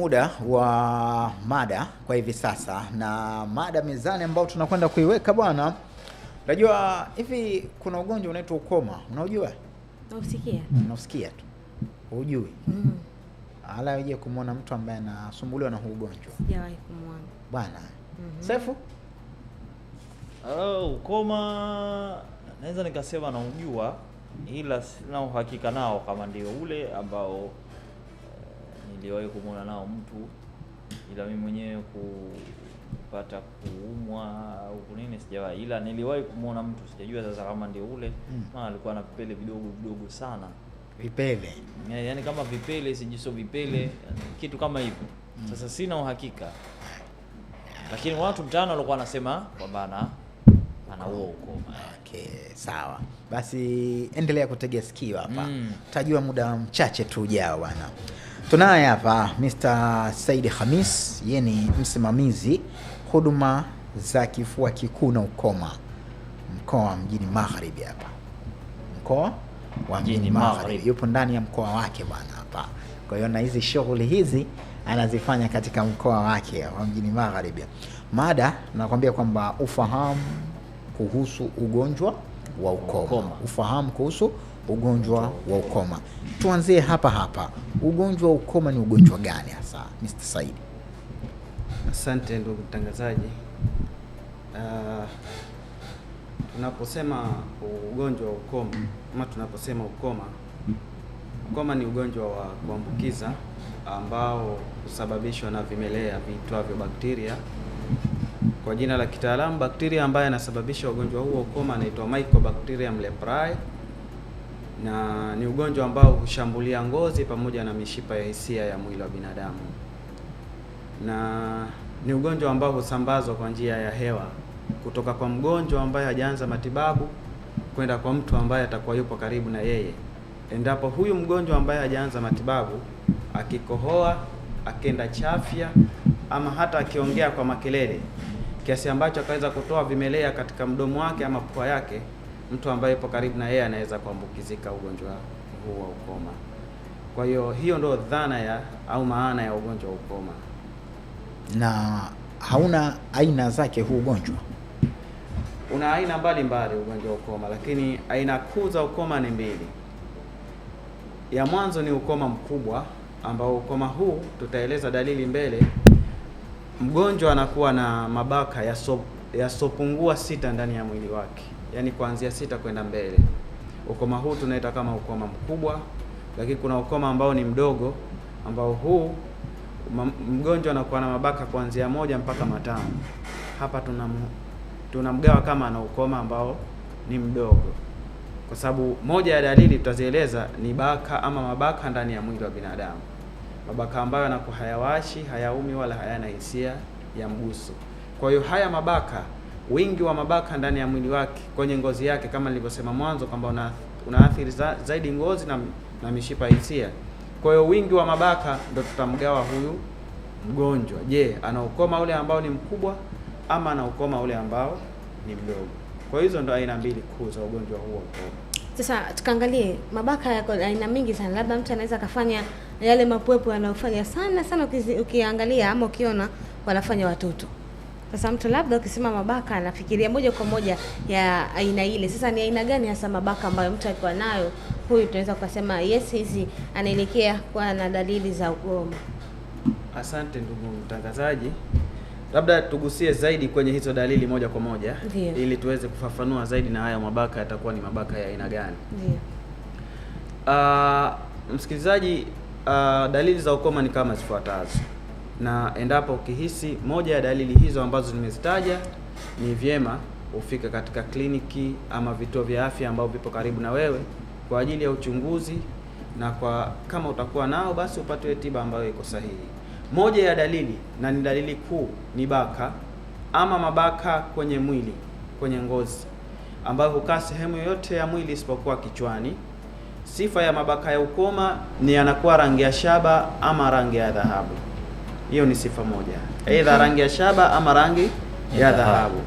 muda wa mada kwa hivi sasa, na mada mezani ambao tunakwenda kuiweka bwana. Unajua hivi kuna ugonjwa unaitwa ukoma, unaujua? Nausikia. Unausikia tu. Hujui? Ala uje kumuona mtu ambaye anasumbuliwa na huu ugonjwa? Sijawahi kumuona. Bwana. Sefu? Ukoma naweza nikasema naujua, ila sina uhakika nao kama ndio ule ambao niliwahi kumuona nao mtu, ila mimi mwenyewe kupata kuumwa au kunini sijawahi, ila niliwahi kumuona mtu, sijajua sasa kama ndio ule. Maana alikuwa na vipele vidogo sana. Vipele? Yaani kama vipele, sijiso vipele, kitu kama hivyo. Sasa sina uhakika. Lakini watu mtaani walikuwa wanasema kwamba ana huo ukoma. Okay, sawa. Basi endelea kutegea sikio hapa. Tajua muda mchache tu ujao bwana. Tunaye hapa Mr. Said Khamis, yeye ni msimamizi huduma za kifua kikuu na ukoma mkoa wa Mjini Magharibi hapa. Mkoa wa Mjini Magharibi. Yupo ndani ya mkoa wake bwana hapa. Kwa hiyo na hizi shughuli hizi anazifanya katika mkoa wake wa Mjini Magharibi. Mada nakwambia kwamba ufahamu kuhusu ugonjwa wa ukoma. Ufahamu kuhusu ugonjwa wa ukoma. Tuanzie hapa. Ugonjwa wa ukoma ni ugonjwa gani hasa, Mr. Said? Asante ndugu mtangazaji. Tunaposema ugonjwa wa ukoma, ama tunaposema ukoma ni ugonjwa wa kuambukiza ambao husababishwa na vimelea viitwavyo bakteria. Kwa jina la kitaalamu, bakteria ambaye anasababisha ugonjwa huu wa ukoma anaitwa Mycobacterium leprae, na ni ugonjwa ambao hushambulia ngozi pamoja na mishipa ya hisia ya mwili wa binadamu, na ni ugonjwa ambao husambazwa kwa njia ya hewa kutoka kwa mgonjwa ambaye hajaanza matibabu kwenda kwa mtu ambaye atakuwa yupo karibu na yeye. Endapo huyu mgonjwa ambaye hajaanza matibabu akikohoa, akenda chafya, ama hata akiongea kwa makelele kiasi ambacho akaweza kutoa vimelea katika mdomo wake ama pua yake, mtu ambaye yupo karibu na yeye anaweza kuambukizika ugonjwa huu wa ukoma. Kwa hiyo hiyo ndio dhana au maana ya ugonjwa wa ukoma. Na hauna aina zake huu ugonjwa? Una aina mbalimbali ugonjwa wa ukoma, lakini aina kuu za ukoma ni mbili. Ya mwanzo ni ukoma mkubwa, ambao ukoma huu tutaeleza dalili mbele. Mgonjwa anakuwa na mabaka yasopungua 6 ndani ya mwili wake, yani kuanzia 6 kwenda mbele. Ukoma huu tunaita kama ukoma mkubwa, lakini kuna ukoma ambao ni mdogo, ambao huu mgonjwa anakuwa na mabaka kuanzia 1 mpaka 5. Hapa tunamgawa kama ana ukoma ambao ni mdogo, kwa sababu moja ya dalili tutazieleza ni baka ama mabaka ndani ya mwili wa binadamu. Mabaka ambayo yanakuwa hayawashi, hayaumi wala hayana hisia ya mguso. Kwa hiyo haya mabaka, wingi wa mabaka ndani ya mwili wake kwenye ngozi yake, kama nilivyosema mwanzo kwamba unaathiri zaidi ngozi na mishipa hisia. Kwa hiyo wingi wa mabaka ndo tutamgawa huyu mgonjwa. Je, ana ukoma ule ambao ni mkubwa ama ana ukoma ule ambao ni mdogo? Kwa hizo ndo aina mbili kuu za ugonjwa huu wa ukoma. Sasa tukaangalie mabaka yako aina mingi sana. Labda mtu anaweza kafanya yale mapwepo yanayofanya sana ukiangalia ama ukiona wanafanya watoto. Sasa mtu labda ukisema mabaka anafikiria moja kwa moja ya aina ile. Sasa ni aina gani hasa mabaka ambayo mtu alikuwa nayo huyu tunaweza kusema yes, hizi anaelekea kwa na dalili za ukoma? Asante ndugu mtangazaji. Labda tugusie zaidi kwenye hizo dalili moja kwa moja. Ndiyo. Ili tuweze kufafanua zaidi na haya mabaka yatakuwa ni mabaka ya aina gani. Ndiyo. Msikilizaji, dalili za ukoma ni kama zifuatazo. Na endapo ukihisi moja ya dalili hizo ambazo nimezitaja, ni vyema ufike katika kliniki ama vituo vya afya ambao vipo karibu na wewe kwa ajili ya uchunguzi, na kama utakuwa nao basi upatiwe tiba ambayo iko sahihi. Moja ya dalili, na ni dalili kuu, ni baka ama mabaka kwenye mwili, kwenye ngozi, ambayo hukaa sehemu yoyote ya mwili isipokuwa kichwani. Sifa ya mabaka ya ukoma ni yanakuwa rangi ya shaba ama rangi ya dhahabu. Hiyo ni sifa moja, aidha rangi ya shaba ama rangi ya dhahabu.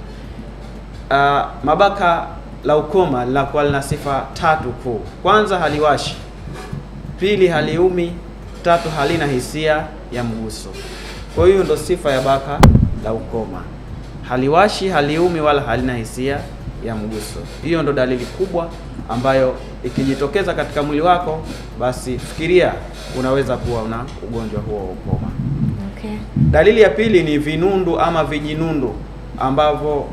Mabaka la ukoma linakuwa lina sifa 3 kuu. Kwanza, haliwashi; pili, haliumi; 3 halina hisia ya mguso. Kwa hiyo ndo sifa ya baka la ukoma, haliwashi, haliumi wala halina hisia ya mguso. Hiyo ndo dalili kubwa ambayo ikijitokeza katika mwili wako, basi fikiria unaweza kuwa una ugonjwa huo wa ukoma. Okay. Dalili ya pili ni vinundu ama vijinundu ambavyo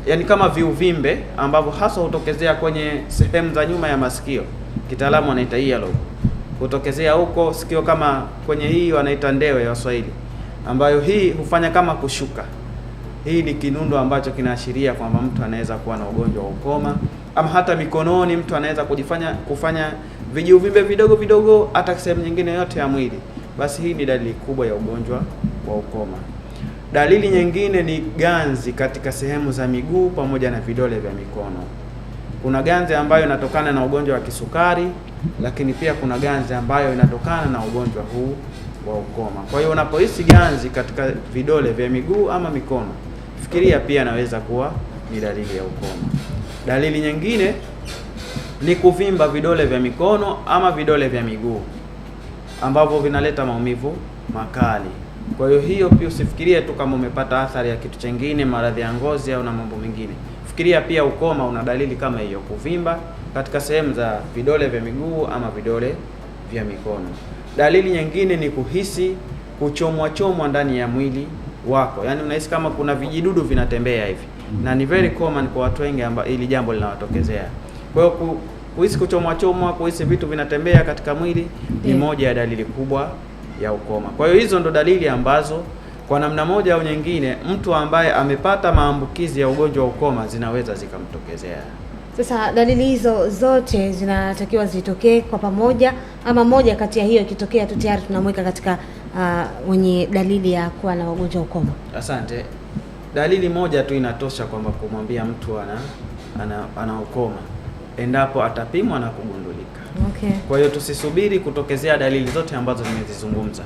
yani kama viuvimbe ambavyo hasa hutokezea kwenye sehemu za nyuma ya masikio. Kitaalamu wanaita earlobe. Hutokezea huko sikio kama kwenye hii wanaita ndewe ya Waswahili, ambayo hii hufanya kama kushuka. Hii ni kinundu ambacho kinaashiria kwamba mtu anaweza kuwa na ugonjwa wa ukoma. Ama hata mikononi mtu anaweza kufanya vijiuvimbe vidogo vidogo hata sehemu nyingine yote ya mwili. Basi hii ni dalili kubwa ya ugonjwa wa ukoma. Dalili nyingine ni ganzi katika sehemu za miguu pamoja na vidole vya mikono. Kuna ganzi ambayo inatokana na ugonjwa wa kisukari, lakini pia kuna ganzi ambayo inatokana na ugonjwa huu wa ukoma. Kwa hiyo unapohisi ganzi katika vidole vya miguu ama mikono, fikiria pia inaweza kuwa ni dalili ya ukoma. Dalili nyingine ni kuvimba vidole vya mikono ama vidole vya miguu ambavyo vinaleta maumivu makali. Kwa hiyo pia usifikirie tu kama umepata athari ya kitu chengine, maradhi ya ngozi au na mambo mengine. Fikiria pia ukoma una dalili kama hiyo, kuvimba katika sehemu za vidole vya miguu ama vidole vya mikono. Dalili nyingine ni kuhisi kuchomwa ndani ya mwili wako. Yaani unahisi kama kuna vijidudu vinatembea hivi. Na ni very common kwa watu wengi ambao ili jambo linawatokezea. Kwa hiyo kuhisi kuchomwa, kuhisi vitu vinatembea katika mwili ni moja ya dalili kubwa ya ukoma. Kwa hiyo hizo ndo dalili ambazo kwa namna moja au nyingine mtu ambaye amepata maambukizi ya ugonjwa wa ukoma zinaweza zikamtokezea. Sasa dalili hizo zote zinatakiwa zitokee kwa pamoja, ama moja kati ya hiyo ikitokea tu tayari tunamweka katika wenye dalili ya kuwa na ugonjwa wa ukoma? Asante. Dalili moja tu inatosha kwamba kumwambia mtu ana ukoma endapo atapimwa na kugundulika. Okay. Kwa hiyo tusisubiri kutokezea dalili zote ambazo nimezizungumza.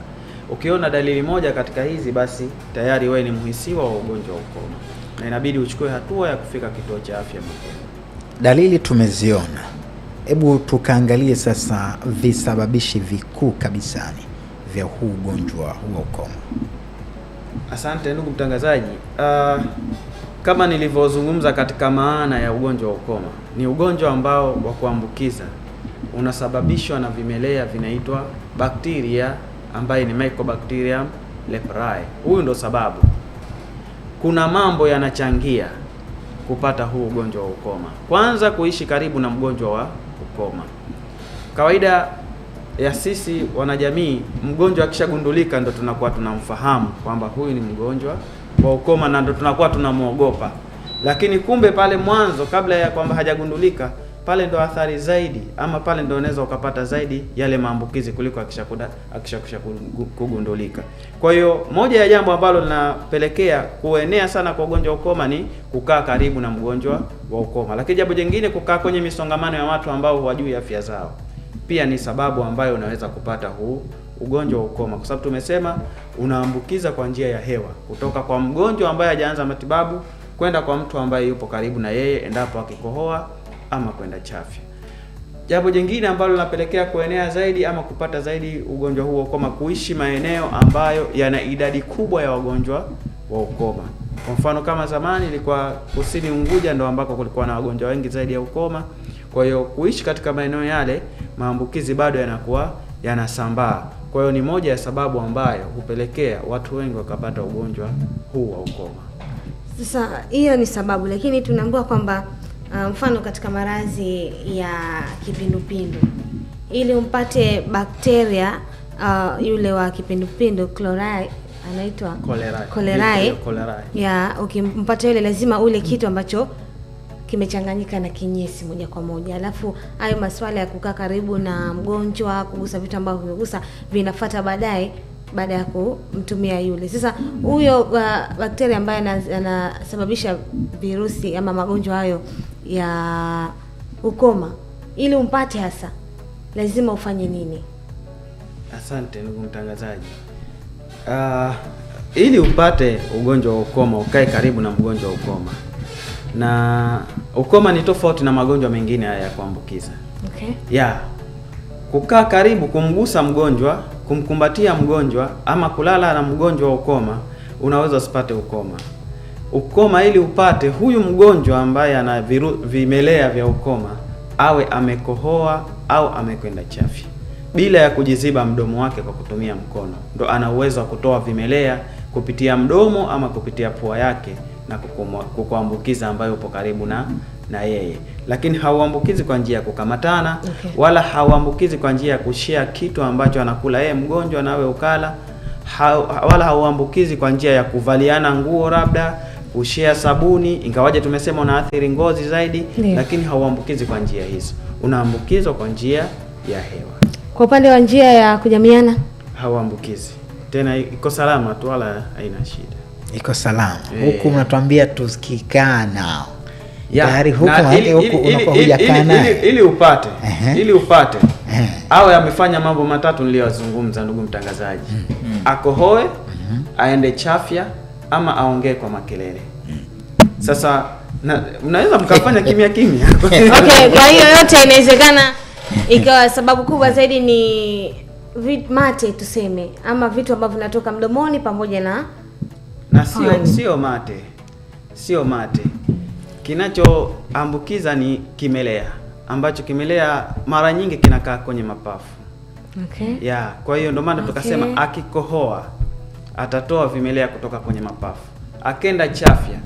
Ukiona dalili moja katika hizi, basi tayari wewe ni mhisiwa wa ugonjwa wa ukoma na inabidi uchukue hatua ya kufika kituo cha afya mapema. Dalili tumeziona. Hebu tukaangalie sasa visababishi vikuu kabisa vya huu ugonjwa wa ukoma. Asante ndugu mtangazaji. Kama nilivyozungumza katika maana ya ugonjwa wa ukoma, ni ugonjwa ambao wa kuambukiza unasababishwa na vimelea vinaitwa bakteria ambaye ni Mycobacterium leprae. Huyu ndo sababu. Kuna mambo yanachangia kupata huu ugonjwa wa ukoma. Kwanza, kuishi karibu na mgonjwa wa ukoma. Kawaida ya sisi wanajamii, mgonjwa akishagundulika ndo tunakuwa tunamfahamu kwamba huyu ni mgonjwa wa ukoma na ndo tunakuwa tunamuogopa. Lakini kumbe pale mwanzo, kabla ya kwamba hajagundulika, pale ndo athari zaidi, ama pale ndo unaweza ukapata zaidi yale maambukizi kuliko akishakusha kugundulika. Kwa hiyo moja ya jambo ambalo linapelekea kuenea sana kwa ugonjwa wa ukoma ni kukaa karibu na mgonjwa wa ukoma. Lakini jambo jingine, kukaa kwenye misongamano ya watu ambao hawajui afya zao, pia ni sababu ambayo unaweza kupata huu ugonjwa wa ukoma, kwa sababu tumesema unaambukiza kwa njia ya hewa kutoka kwa mgonjwa ambaye hajaanza matibabu kwenda kwa mtu ambaye yupo karibu na yeye endapo akikohoa ama kwenda chafya. Jambo jingine ambalo linapelekea kuenea zaidi ama kupata zaidi ugonjwa huu wa ukoma, kuishi maeneo ambayo yana idadi kubwa ya wagonjwa wa ukoma. Kwa mfano kama zamani ilikuwa Kusini Unguja ndo ambako kulikuwa na wagonjwa wengi zaidi ya ukoma. Kwa hiyo kuishi katika maeneo yale, maambukizi bado yanakuwa yanasambaa. Kwa hiyo ni moja ya sababu ambayo hupelekea watu wengi wakapata ugonjwa huu wa ukoma. Sasa hiyo ni sababu, lakini tunaambiwa kwamba mfano katika maradhi ya kipindupindu, ili umpate bakteria yule wa kipindupindu cholerae, anaitwa cholerae. Ya ukimpata yule lazima ule kitu ambacho kimechanganyika na kinyesi moja kwa moja. Alafu hayo masuala ya kukaa karibu na mgonjwa, kugusa vitu ambavyo vimegusa, vinafuata baada ya kumtumia yule. Sasa huyo bakteria ambaye anasababisha virusi ama magonjwa hayo ya ukoma, ili umpate hasa lazima ufanye nini? Asante ndugu mtangazaji. Ili upate ugonjwa wa ukoma, ukae karibu na mgonjwa wa ukoma. Na ukoma ni tofauti na magonjwa mengine haya ya kuambukiza. Okay. Kukaa karibu, kumgusa mgonjwa kumkumbatia mgonjwa ama kulala na mgonjwa wa ukoma, unaweza usipate ukoma. Ukoma ili upate, huyu mgonjwa ambaye ana vimelea vya ukoma awe amekohoa au amekwenda chafya bila ya kujiziba mdomo wake kwa kutumia mkono, ndo ana uwezo wa kutoa vimelea kupitia mdomo ama kupitia pua yake na kukuambukiza ambayo upo karibu na yeye. Lakini hauambukizi kwa njia ya kukamatana, wala hauambukizi kwa njia ya kushare kitu ambacho anakula yeye mgonjwa nawe ukala, wala hauambukizi kwa njia ya kuvaliana nguo, labda kushare sabuni, ingawaje tumesema unaathiri ngozi zaidi, lakini hauambukizi kwa njia hizo. Unaambukizwa kwa njia ya hewa. Kwa upande wa njia ya kujamiana, hauambukizi. Tena iko salama tu, wala haina shida. Iko salama. Huku mnatuambia tusikikaa nao. Tayari huko unapokuja kana ili upate awe amefanya mambo matatu niliyozungumza, ndugu mtangazaji. Akohoe, aende chafya, ama aongee kwa makelele. Sasa mnaweza mkafanya kimya kimya. Okay, kwa hiyo yote inawezekana ikawa sababu kubwa zaidi ni mate tuseme, ama vitu ambavyo vinatoka mdomoni pamoja na sio mate. Kinachoambukiza ni kimelea, ambacho kimelea mara nyingi kinakaa kwenye mapafu. Kwa hiyo ndio maana tukasema akikohoa atatoa vimelea kutoka kwenye mapafu. Akenda chafya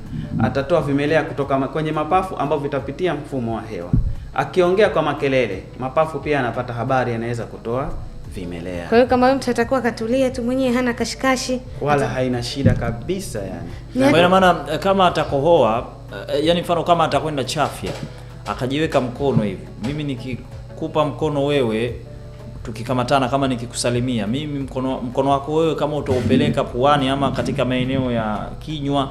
atatoa vimelea kutoka kwenye mapafu ambavyo vitapitia mfumo wa hewa. Akiongea kwa makelele, mapafu pia anapata habari, anaweza kutoa vimelea. Kwa hiyo kama mtu atakuwa katulia tu mwenyewe, hana kashikashi, wala haina shida kabisa yani. Kwa maana kama atakohoa, yani mfano kama atakwenda chafya, akajiweka mkono hivi. Mimi nikikupa mkono wewe, tukikamatana, kama nikikusalimia, mimi mkono wako wewe kama utaupeleka puani ama katika maeneo ya kinywa,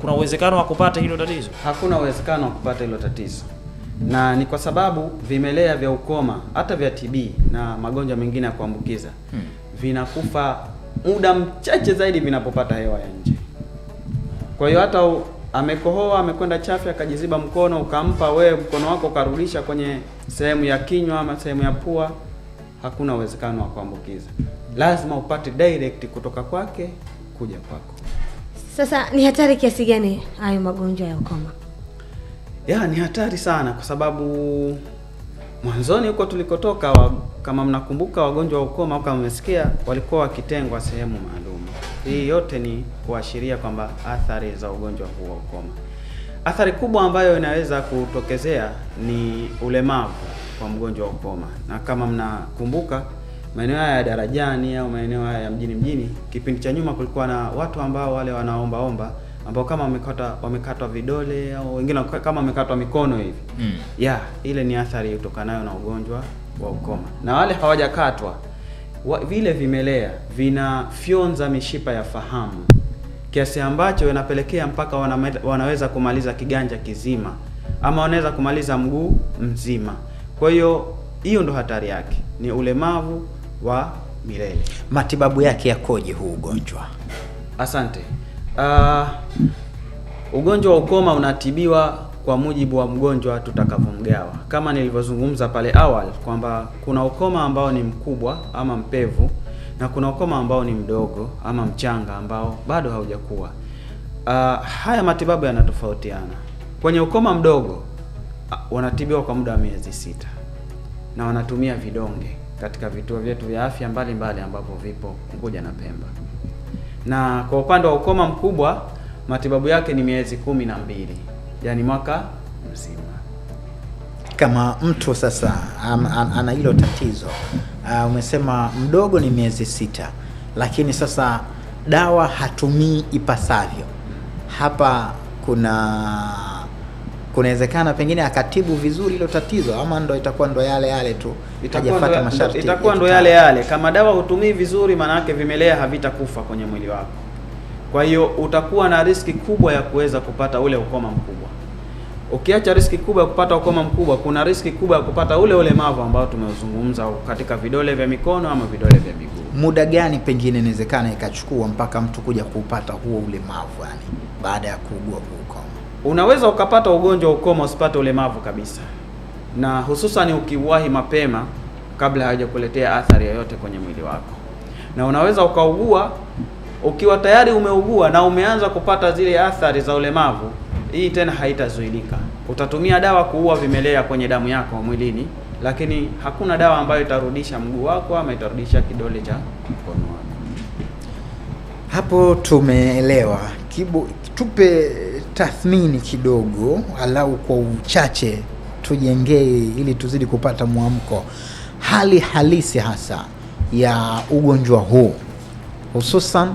kuna uwezekano wa kupata hilo tatizo? Hakuna uwezekano wa kupata hilo tatizo. Na ni kwa sababu vimelea vya ukoma, hata vya TB na magonjwa mengine ya kuambukiza, vinakufa muda mchache zaidi vinapopata hewa ya nje. Kwa hiyo hata amekohoa, amekwenda chafya, akajiziba mkono, ukampa wewe mkono wako ukarudisha kwenye sehemu ya kinywa ama sehemu ya pua, hakuna uwezekano wa kuambukiza. Lazima upate direct kutoka kwake kuja kwako. Sasa ni hatari kiasi gani hayo magonjwa ya ukoma? Ni hatari sana, kwa sababu mwanzoni huko tulikotoka, kama mnakumbuka, wagonjwa wa ukoma au kama mmesikia, walikuwa wakitengwa sehemu maalum. Hii yote ni kuashiria kwamba athari za ugonjwa huu wa ukoma. Athari kubwa ambayo inaweza kutokezea ni ulemavu kwa mgonjwa wa ukoma. Na kama mnakumbuka, maeneo haya ya Darajani au maeneo haya ya mjini, kipindi cha nyuma kulikuwa na watu ambao wale wanaomba ambao kama wamekatwa vidole au wengine kama wamekatwa mikono hivi. Ile ni athari utokanayo na ugonjwa wa ukoma. Na wale hawajakatwa, vile vimelea vinafyonza mishipa ya fahamu kiasi ambacho inapelekea mpaka wanaweza kumaliza kiganja kizima ama wanaweza kumaliza mguu mzima. Kwa hiyo ndo hatari yake, ni ulemavu wa milele. Matibabu yake yakoje huu ugonjwa? Asante. Ugonjwa wa ukoma unatibiwa kwa mujibu wa mgonjwa tutakavomgawa. Kama nilivyozungumza pale awali kwamba kuna ukoma ambao ni mkubwa ama mpevu, na kuna ukoma ambao ni mdogo ama mchanga ambao bado haujakuwa. Haya matibabu yanatofautiana. Kwenye ukoma mdogo wanatibiwa kwa muda wa miezi 6 na wanatumia vidonge katika vituo vyetu vya afya mbalimbali ambapo vipo Unguja na Pemba. Na kwa upande wa ukoma mkubwa matibabu yake ni miezi 12, yani mwaka mzima. Kama mtu sasa ana hilo tatizo, umesema mdogo ni miezi 6, lakini sasa dawa hatumii ipasavyo, hapa kunawezekana pengine akatibu vizuri hilo tatizo, ama itakuwa ndo yale tu, hajafuata masharti? Itakuwa ndo yale. Kama dawa hutumii vizuri, maana yake vimelea havitakufa kwenye mwili wako. Kwa hiyo utakuwa na riski kubwa ya kuweza kupata ule ukoma mkubwa. Ukiacha riski kubwa ya kupata ukoma mkubwa, kuna riski kubwa ya kupata ule ulemavu ambao tumeuzungumza katika vidole vya mikono ama vidole vya miguu. Muda gani pengine inawezekana ikachukua mpaka mtu kuja kupata huo ulemavu, yani baada ya kuugua ukoma? Unaweza ukapata ugonjwa wa ukoma usipate ulemavu kabisa, na hususan ukiwahi mapema kabla hajakuletea athari yoyote kwenye mwili wako. Na unaweza ukaugua ukiwa tayari umeugua na umeanza kupata zile athari za ulemavu, hii tena haitazuilika. Utatumia dawa kuua vimelea kwenye damu yako mwilini, lakini hakuna dawa ambayo itarudisha mguu wako ama itarudisha kidole cha mkono wako. Hapo tumeelewa. Tupe tathmini kidogo, alau kwa uchache tujengee, ili tuzidi kupata mwamko, hali halisi hasa ya ugonjwa huu, hususan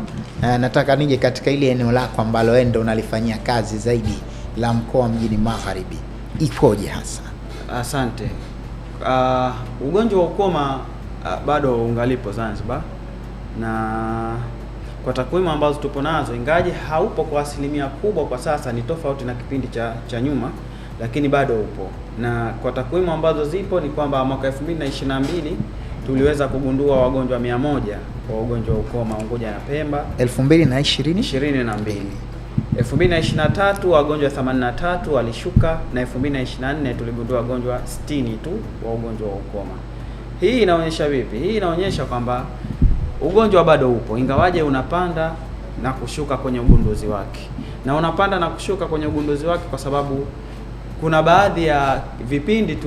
nataka nije katika ile eneo lako ambalo wewe ndio unalifanyia kazi zaidi, la mkoa wa Mjini Magharibi, ipoje hasa? Asante. Ugonjwa wa ukoma bado ungalipo Zanzibar, na kwa takwimu ambazo tupo nazo, ingaje haupo kwa asilimia kubwa kwa sasa, ni tofauti na kipindi cha nyuma, lakini bado upo. Na kwa takwimu ambazo zipo ni kwamba mwaka 2022 tuliweza kugundua wagonjwa 100 wa ugonjwa wa ukoma Unguja na Pemba. 2022 2023 wagonjwa 83 walishuka, na 2024 tuligundua wagonjwa 60 tu wa ugonjwa wa ukoma. Hii inaonyesha vipi? Hii inaonyesha kwamba ugonjwa bado upo, ingawaje unapanda na kushuka kwenye ugunduzi wake. Na unapanda na kushuka kwenye ugunduzi wake kwa sababu kuna baadhi ya vipindi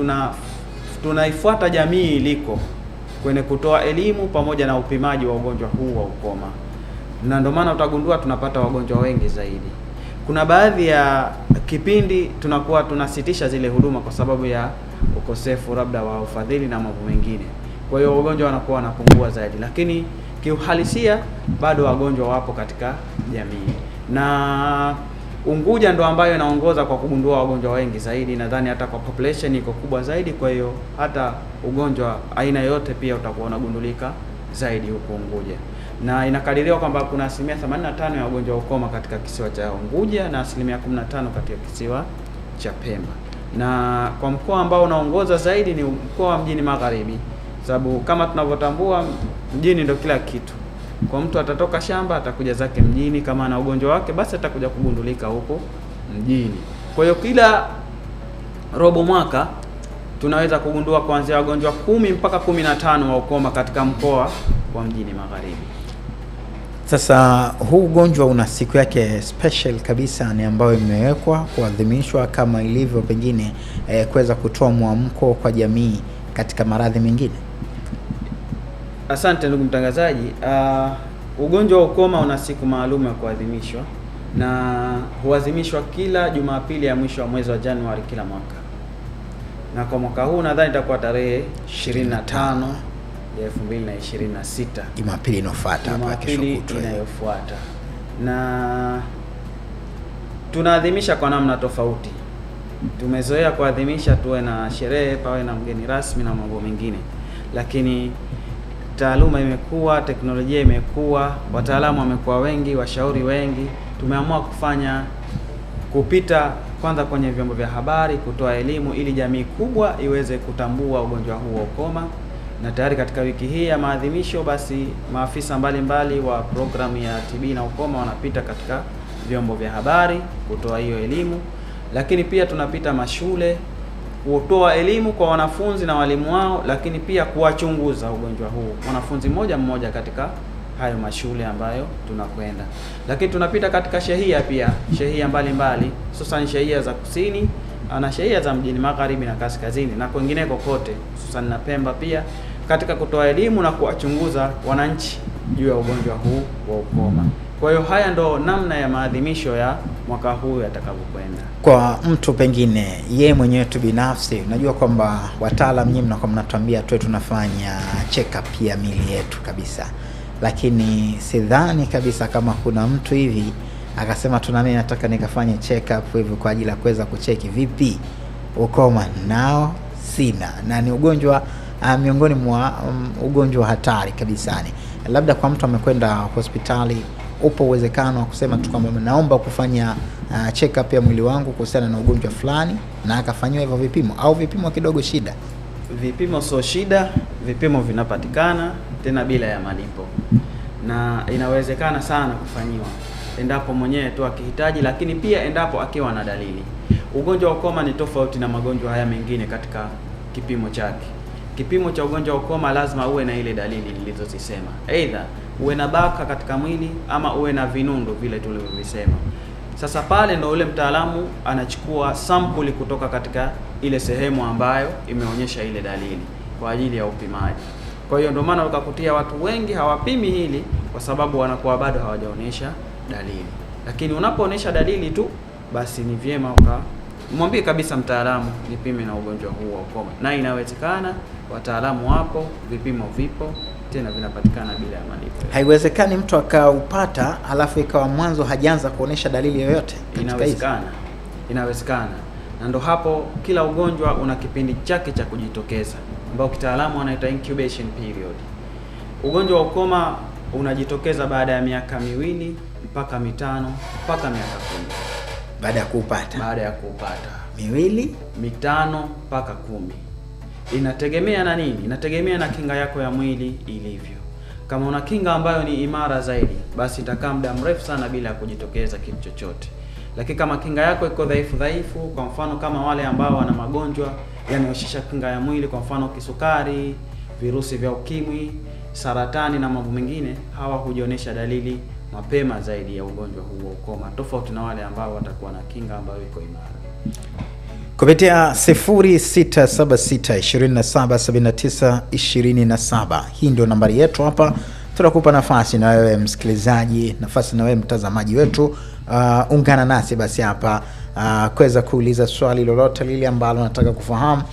tunaifuata jamii iliko kwenye kutoa elimu pamoja na upimaji wa ugonjwa huu wa ukoma, na ndio maana utagundua tunapata wagonjwa wengi zaidi. Kuna baadhi ya kipindi tunakuwa tunasitisha zile huduma kwa sababu ya ukosefu labda wa ufadhili na mambo mengine, kwa hiyo wagonjwa wanakuwa wanapungua zaidi, lakini kiuhalisia bado wagonjwa wapo katika jamii. Na Unguja ndo ambayo inaongoza kwa kugundua wagonjwa wengi zaidi, nadhani hata kwa population iko kubwa zaidi, kwa hiyo hata ugonjwa aina yote pia utakuwa unagundulika zaidi huko Unguja. Na inakadiriwa kwamba kuna 85% ya wagonjwa wa ukoma katika kisiwa cha Unguja na 15% katika kisiwa cha Pemba. Na kwa mkoa ambao unaongoza zaidi ni mkoa wa Mjini Magharibi, sababu kama tunavyotambua mjini ndio kila kitu. Kwa mtu atatoka shamba atakuja zake mjini, kama ana ugonjwa wake basi atakuja kugundulika huko mjini. Kwa hiyo kila robo mwaka tunaweza kugundua kuanzia wagonjwa 10 mpaka 15 wa ukoma katika mkoa wa Mjini Magharibi. Sasa huu ugonjwa una siku yake special kabisa, ni ambayo imewekwa kuadhimishwa kama ilivyo pengine kuweza kutoa mwamko kwa jamii katika maradhi mengine. Asante ndugu mtangazaji. Ugonjwa wa ukoma una siku maalum ya kuadhimishwa, na huadhimishwa kila Jumapili ya mwisho wa mwezi wa Januari kila mwaka. Na kwa mwaka huu nadhani itakuwa tarehe 25 ya 2026, Jumapili inayofuata hapa kesho kutwa inayofuata. Na tunaadhimisha kwa namna tofauti. Tumezoea kuadhimisha tuwe na sherehe, pawe na mgeni rasmi na mambo mengine, lakini taaluma imekuwa, teknolojia imekuwa, wataalamu wamekuwa wengi, washauri wengi. Tumeamua kupita kwanza kwenye vyombo vya habari kutoa elimu ili jamii kubwa iweze kutambua ugonjwa huu wa ukoma. Na tayari katika wiki hii ya maadhimisho, basi maafisa mbalimbali wa programu ya TB na ukoma wanapita katika vyombo vya habari kutoa hiyo elimu, lakini pia tunapita mashule kutoa elimu kwa wanafunzi na walimu wao, lakini pia kuwachunguza ugonjwa huu wanafunzi mmoja katika hayo mashule ambayo tunakwenda. Lakini tunapita katika shehia pia, shehia mbalimbali, hususan shehia za kusini na shehia za Mjini Magharibi na kaskazini na kwingineko kote, hususan na Pemba pia, katika kutoa elimu na kuwachunguza wananchi juu ya ugonjwa huu wa ukoma. Kwa hiyo haya ndo namna ya maadhimisho ya mwaka huu yatakavyokwenda. Kwa mtu pengine yeye mwenyewe tu binafsi, unajua kwamba wataalamu nyinyi mnakuwa mnatuambia tu tunafanya check up ya miili yetu kabisa, lakini sidhani kabisa kama kuna mtu hivi akasema tu nami nataka nikafanye check up hivi kwa ajili ya kuweza kucheki vipi ukoma nao sina, na ni ugonjwa miongoni mwa ugonjwa hatari kabisa. Labda kwa mtu amekwenda hospitali, upo uwezekano wa kusema tu kwamba naomba kufanya check up ya mwili wangu kuhusiana na ugonjwa fulani, na akafanywa hivyo vipimo, au vipimo kidogo shida? Vipimo sio shida, vipimo vinapatikana tena bila ya malipo, na inawezekana sana kufanyiwa endapo mwenyewe tu akihitaji, lakini pia endapo akiwa na dalili. Ugonjwa wa ukoma ni tofauti na magonjwa haya mengine katika kipimo chake. Kipimo cha ugonjwa wa ukoma lazima uwe na ile dalili nilizozisema, aidha uwe na baka katika mwili ama uwe na vinundu vile tulivyovisema. Sasa pale ndo ule mtaalamu anachukua sampuli kutoka katika ile sehemu ambayo imeonyesha ile dalili kwa ajili ya upimaji. Kwa hiyo ndio maana ukakutia watu wengi hawapimi hili kwa sababu wanakuwa bado hawajaonyesha dalili. Lakini unapoonyesha dalili tu, basi ni vyema mwambie kabisa mtaalamu nipime na ugonjwa huu wa ukoma. Na inawezekana, wataalamu wapo, vipimo vipo, tena vinapatikana bila ya malipo. Haiwezekani mtu akaupata alafu ikawa mwanzo hajaanza kuonesha dalili yoyote. Inawezekana. Na ndo hapo kila ugonjwa una kipindi chake cha kujitokeza, ambao kitaalamu anaita incubation period. Ugonjwa wa ukoma unajitokeza baada ya miaka 2 mpaka 5 mpaka miaka 10. Baada ya kuupata 2, 5 mpaka 10. Inategemea na nini? Inategemea na kinga yako ya mwili ilivyo. Kama una kinga ambayo ni imara zaidi, basi itakaa muda mrefu sana bila kujitokeza kitu chochote. Lakini kama kinga yako iko dhaifu, kwa mfano kama wale ambao wana magonjwa yanayoshusha kinga ya mwili, kwa mfano kisukari, virusi vya ukimwi, saratani na mambo mengine, hawa hujionyesha dalili mapema zaidi ya ugonjwa huu wa ukoma, tofauti na wale ambao watakuwa na kinga ambayo iko imara. Kupitia 0676277927, hii ndio nambari yetu hapa. Tunakupa nafasi na wewe msikilizaji, nafasi na wewe mtazamaji wetu, ungana nasi basi hapa kuweza kuuliza swali lolote lile ambalo nataka kufahamu.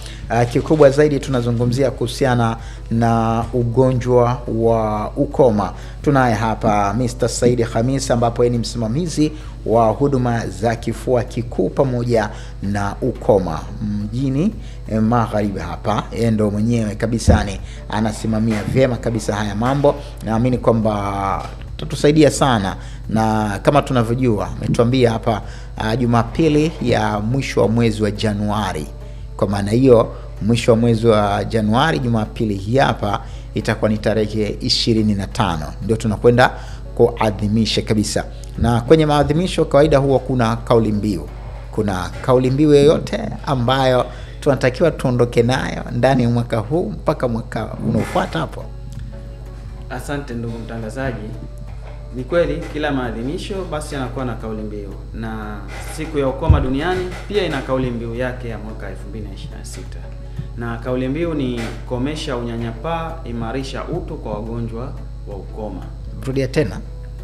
Kikubwa zaidi tunazungumzia kuhusiana na ugonjwa wa ukoma. Tunaye hapa Mr. Said Khamis, ambapo yeye ni msimamizi wa huduma za kifua kikuu pamoja na ukoma mjini Magharibi hapa. Yeye ndo mwenyewe kabisa anasimamia vyema kabisa haya mambo. Naamini kwamba tutusaidia sana, na kama tunavyojua ametuambia hapa Jumapili ya mwisho wa mwezi wa Januari. Kwa maana hiyo mwisho wa mwezi wa Januari, Jumapili hii hapa itakuwa ni tarehe 25, ndio tunakwenda kuadhimisha kabisa. Na kwenye maadhimisho kawaida huwa kuna kauli mbiu. Kuna kauli mbiu yoyote ambayo tunatakiwa tuondoke nayo ndani ya mwaka huu mpaka mwaka unaofuata hapo? Asante ndugu mtangazaji. Ni kweli kila maadhimisho basi yanakuwa na kauli mbiu, na siku ya ukoma duniani pia ina kauli mbiu yake ya mwaka 2026. Na kauli mbiu ni komesha unyanyapaa, imarisha utu kwa wagonjwa wa ukoma. Rudia tena.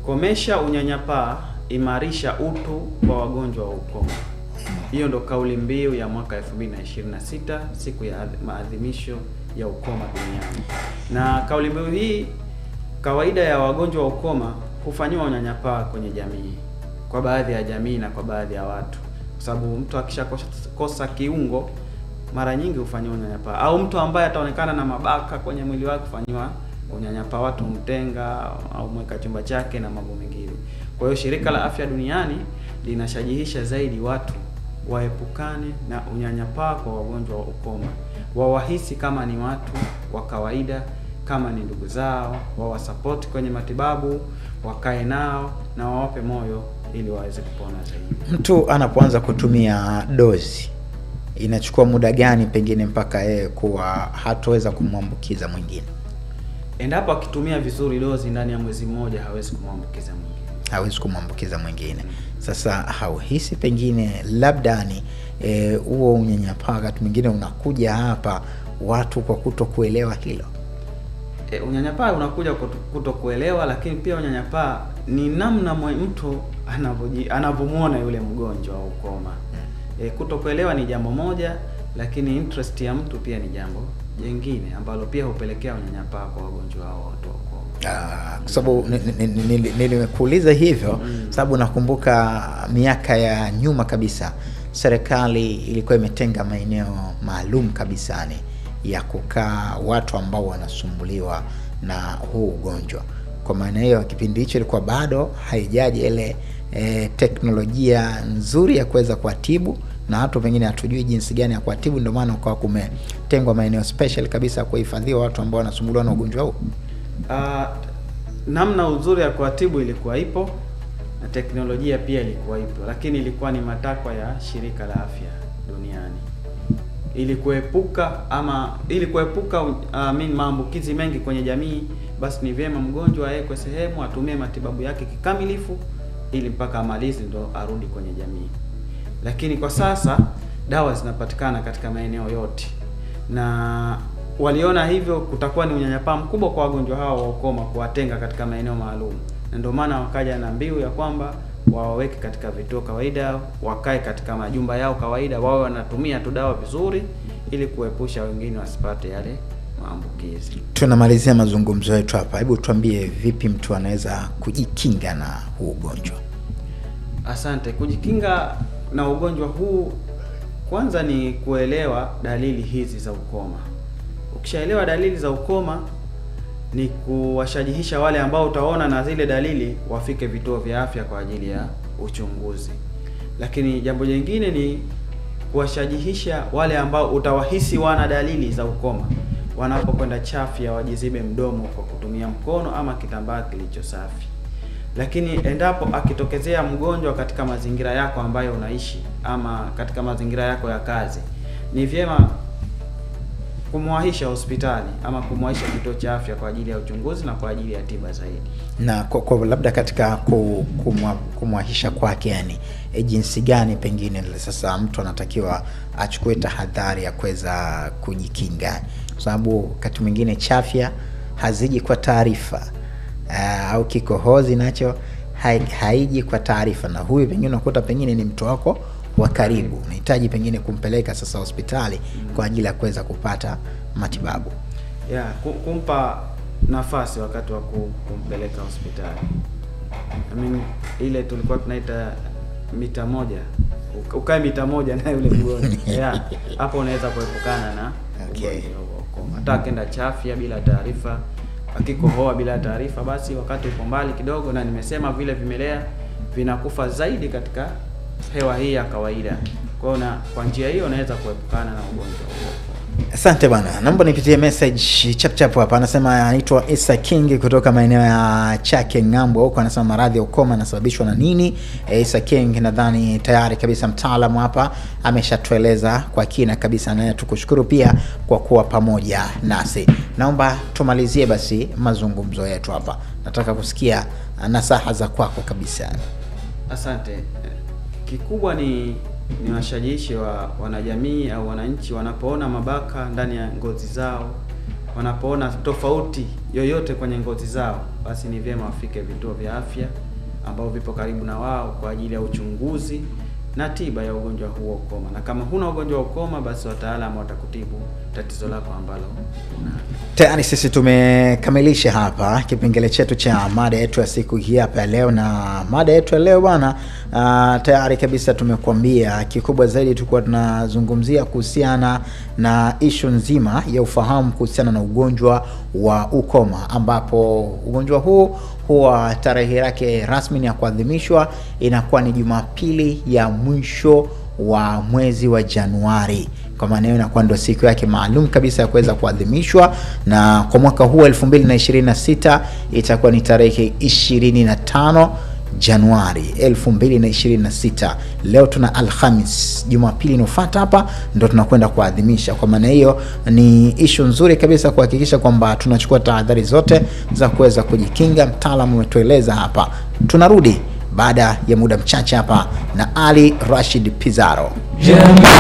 Komesha unyanyapaa, imarisha utu kwa wagonjwa wa ukoma. Hiyo ndo kauli mbiu ya mwaka 2026, siku ya maadhimisho ya ukoma duniani. Na kauli mbiu hii, kawaida ya wagonjwa wa ukoma hufanywa unyanyapaa kwenye jamii, kwa baadhi ya jamii na kwa baadhi ya watu, kwa sababu mtu akishakosa kiungo mara nyingi hufanywa unyanyapaa, au mtu ambaye ataonekana na mabaka kwenye mwili wake hufanywa unyanyapaa, watu mtenga au mweka chumba chake na mambo mengine. Kwa hiyo Shirika la Afya Duniani linashajihisha zaidi watu waepukane na unyanyapaa kwa wagonjwa wa ukoma, wawahisi kama ni watu wa kawaida, kama ni ndugu zao, wawasupport kwenye matibabu, wakae nao na wawape moyo ili waweze kupona zaidi. Mtu anapoanza kutumia dozi, inachukua muda gani pengine mpaka yeye kuwa hataweza kumwambukiza mwingine? Endapo akitumia vizuri dozi, ndani ya mwezi mmoja hawezi kumwambukiza mwingine. Sasa hauhisi pengine labda ni huo unyanyapaa wakati mwingine unakuja hapa watu kwa kutokuelewa hilo? Unyanyapaa unakuja kutokuelewa, lakini pia unyanyapaa ni namna mtu anavyomuona yule mgonjwa wa ukoma. Kutokuelewa ni jambo moja, lakini interest ya mtu pia ni jambo jingine ambalo pia hupelekea unyanyapaa kwa wagonjwa hao watu wa ukoma. Kwa sababu nilimekuuliza hivyo sababu nakumbuka miaka ya nyuma kabisa serikali ilikuwa imetenga maeneo maalum kabisa ya kukaa watu ambao wanasumbuliwa na huu ugonjwa. Kwa maana hiyo kipindi hicho ilikuwa bado haijaje ile teknolojia nzuri ya kuweza kuatibu, na watu pengine hatujui jinsi gani ya kuatibu, ndio maana kwa kumetengwa maeneo special kabisa kuhifadhiwa watu ambao wanasumbuliwa na ugonjwa huu. Namna nzuri ya kuatibu ilikuwa ipo na teknolojia pia ilikuwa ipo, lakini ilikuwa ni matakwa ya Shirika la Afya Duniani. ili kuepuka maambukizi mengi kwenye jamii, basi ni vyema mgonjwa awekwe sehemu, atumie matibabu yake kikamilifu ili mpaka amalize ndo arudi kwenye jamii. Lakini kwa sasa dawa zinapatikana katika maeneo yote, na waliona hivyo kutakuwa ni unyanyapaa mkubwa kwa wagonjwa hao wa ukoma kuwatenga katika maeneo maalum, na ndio maana wakaja na mbiu ya kwamba waweke katika vituo kawaida, wakae katika majumba yao kawaida, wawe wanatumia tu dawa vizuri ili kuepusha wengine wasipate yale maambukizi. Tunamalizia mazungumzo yetu hapa. Hebu tuambie vipi mtu anaweza kujikinga na huu ugonjwa? Asante. Kujikinga na ugonjwa huu, kwanza ni kuelewa dalili hizi za ukoma. Ukishaelewa dalili za ukoma, ni kuwashajihisha wale ambao utaona na zile dalili wafike vituo vya afya kwa ajili ya uchunguzi. Lakini jambo jingine ni kuwashajihisha wale ambao utawahisi wana dalili za ukoma, wanapokwenda chafya wajizibe mdomo kwa kutumia mkono ama kitambaa kilicho safi. Lakini endapo akitokezea mgonjwa katika mazingira yako ambayo unaishi ama katika mazingira yako ya kazi, ni vyema kumwahisha hospitali ama kumwahisha kituo cha afya kwa ajili ya uchunguzi na kwa ajili ya tiba zaidi. Na kwa labda katika kumwahisha kwake, yani jinsi gani pengine sasa mtu anatakiwa achukue tahadhari ya kuweza kujikinga, kwa sababu wakati mwingine chafya haziji kwa taarifa, au kikohozi nacho haiji kwa taarifa, na huyu pengine unakuta pengine ni mtu wako wa karibu, unahitaji pengine kumpeleka sasa hospitali kwa ajili ya kuweza kupata matibabu. Kumpa nafasi wakati wa kumpeleka hospitali. Ile tulikuwa tunaita mita moja. Ukae mita moja na yule mgonjwa. Hapo unaweza kuepukana na ukoma. Hata akenda chafya bila taarifa, akikohoa bila taarifa, basi wakati uko mbali kidogo, na nimesema vile vimelea vinakufa zaidi katika hewa hii ya kawaida. Kwa njia hiyo unaweza kuepukana na ugonjwa huo. Asante bwana. Naomba nipitie message chap hapa. Anasema anaitwa Isa King kutoka maeneo ya Chake Ngambo huko. Anasema maradhi ya ukoma yanasababishwa na nini? Isa King nadhani tayari kabisa mtaalamu hapa ameshatueleza kwa kina kabisa, na tukushukuru pia kwa kuwa pamoja nasi. Naomba tumalizie basi mazungumzo yetu hapa. Nataka kusikia nasaha za kwako kabisa. Asante. Kikubwa ni washajishi wa wanajamii au wananchi wanapoona mabaka ndani ya ngozi zao, wanapoona tofauti yoyote kwenye ngozi zao, basi ni vyema wafike vituo vya afya ambao vipo karibu na wao kwa ajili ya uchunguzi na tiba ya ugonjwa huo ukoma. Na kama huna ugonjwa wa ukoma, basi wataalamu watakutibu tatizo lako ambalo una. Tayari sisi tumekamilisha hapa kipengele chetu cha mada yetu ya siku hii hapa leo, na mada yetu ya leo bwana, tayari kabisa tumekuambia kikubwa zaidi tulikuwa tunazungumzia kuhusiana na issue nzima ya ufahamu kuhusiana na ugonjwa wa ukoma, ambapo ugonjwa huu huwa tarehe yake rasmi ya kuadhimishwa inakuwa ni Jumapili ya mwisho wa mwezi wa Januari. Kwa maana hiyo inakuwa ndio siku yake maalum kabisa ya kuweza kuadhimishwa, na kwa mwaka huu 2026 itakuwa ni tarehe 25 Januari 2026. Leo tuna Alhamis, Jumapili inayofuata hapa ndio tunakwenda kuadhimisha. Kwa maana hiyo ni issue nzuri kabisa kuhakikisha kwamba tunachukua tahadhari zote za kuweza kujikinga. Mtaalamu umetueleza hapa. Tunarudi baada ya muda mchache hapa na Ali Rashid Pizarro.